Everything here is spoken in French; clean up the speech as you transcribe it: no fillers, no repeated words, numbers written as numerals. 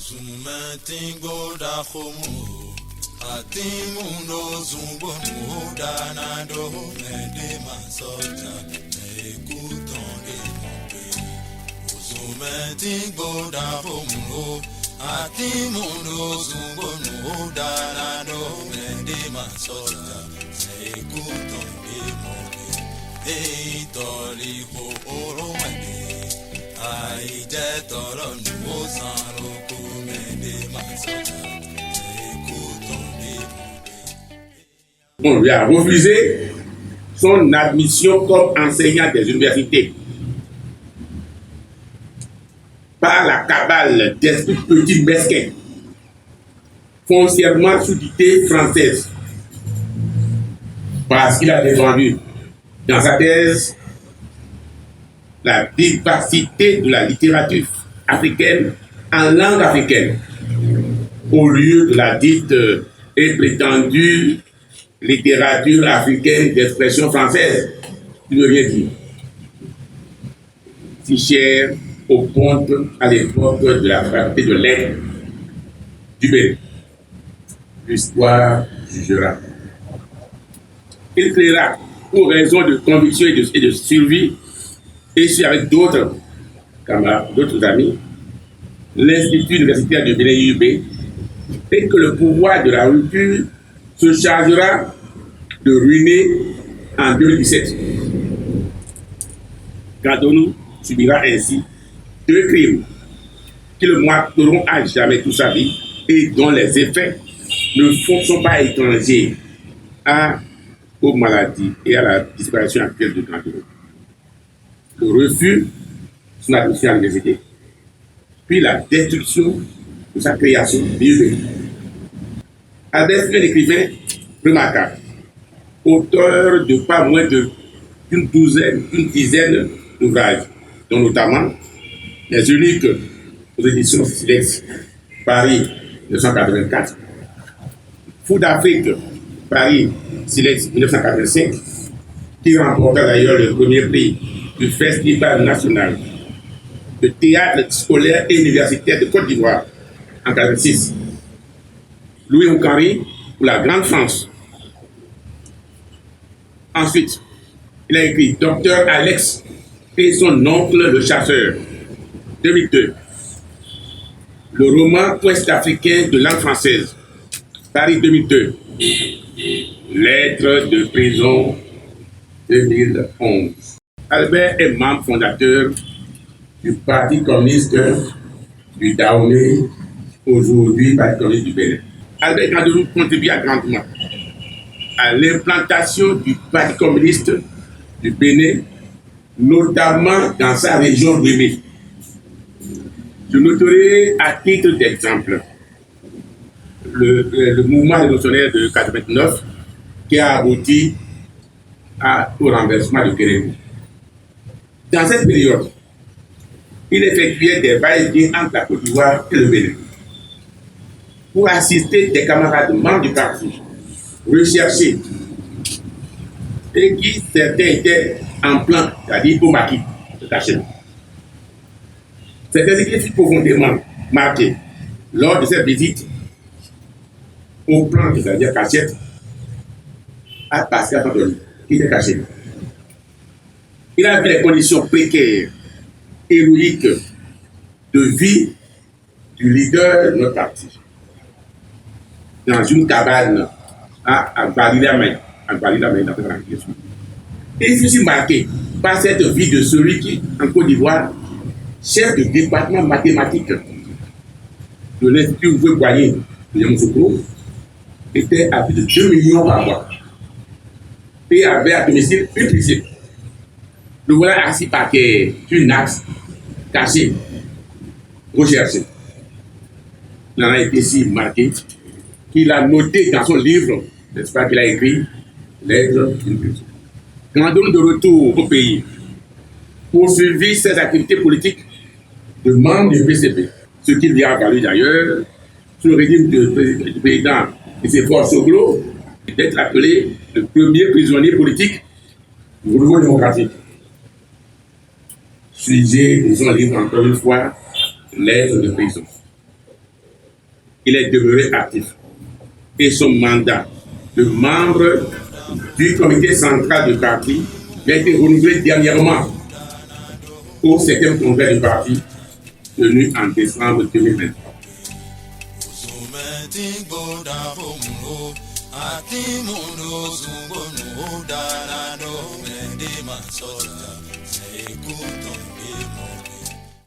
Zumatingo da homo, atimundo zumbono danado mede masota, ekutonde mope. Zumatingo da homo, atimundo zumbono danado mede masota, ekutonde mope. Hey, toli ho oro mede, ai je tolo nuo sanro. On lui a refusé son admission comme enseignant des universités par la cabale d'esprits petits mesquins, foncièrement sous-dictée française, parce qu'il a défendu dans sa thèse la vivacité de la littérature africaine en langue africaine, au lieu de la dite et prétendue littérature africaine d'expression française, qui ne veut rien dire. Si cher au ponte à l'époque de la faculté de lettres du Bénin. L'histoire jugera. Il créera, pour raison de conviction et de survie, et c'est avec d'autres camarades, d'autres amis, l'Institut universitaire de Bénin UB, et que le pouvoir de la rupture se chargera de ruiner en 2017. Gadonou subira ainsi 2 crimes qui le marqueront à jamais toute sa vie et dont les effets ne sont pas étrangers aux maladies et à la disparition actuelle de Gadonou. Le refus de son admission à l'université, puis la destruction de sa création l'UB. Albert fut un écrivain remarquable, auteur de pas moins d'une dizaine d'ouvrages, dont notamment les uniques aux éditions Silex, Paris 1984, Fou d'Afrique, Paris Silex 1985, qui remporta d'ailleurs le premier prix du Festival national de théâtre scolaire et universitaire de Côte d'Ivoire en 1986. Louis Oukari pour la Grande France. Ensuite, il a écrit Docteur Alex et son oncle le chasseur, 2002. Le roman ouest-africain de langue française, Paris 2002. Lettres de prison, 2011. Albert est membre fondateur du Parti communiste du Dahomey, aujourd'hui Parti communiste du Bénin. Albert Gadonou contribua grandement à l'implantation du Parti communiste du Bénin, notamment dans sa région Bénin. Je noterai à titre d'exemple le mouvement révolutionnaire de 89 qui a abouti au renversement de Kérémou. Dans cette période, il effectuait des va-et-vient entre la Côte d'Ivoire et le Bénin pour assister des camarades membres du parti recherchés et qui certains étaient en plan, c'est-à-dire au maquis de Cachet. Certains étaient fut profondément marqués lors de cette visite au plan, c'est-à-dire Cachette, à Pascal Fantoni, qui était caché. Il a vu les conditions précaires, héroïques de vie du leader de notre parti dans une cabane à Baridamay, dans cette région. Et il fut aussi marqué par cette vie de celui qui, en Côte d'Ivoire, chef de département mathématique de l'Institut Ouvrier de Yamoussoukro, était à plus de 2 millions par mois et avait à domicile une piscine. Le voilà assis par terre, une axe cachée, recherché. Il en a été si marqué qu'il a noté dans son livre, n'est-ce pas, qu'il a écrit Lettres d'une prison. Gadonou de retour au pays, poursuivit ses activités politiques de membre du PCP, ce qui lui a valu d'ailleurs, sous le régime du président et ses forces Soglo, d'être appelé le premier prisonnier politique du renouveau démocratique. Sujet de son livre, encore une fois, Lettres de prison. il est demeuré actif. Et son mandat de membre du comité central du parti a été renouvelé dernièrement au 7e congrès du parti tenu en décembre 2023. Ati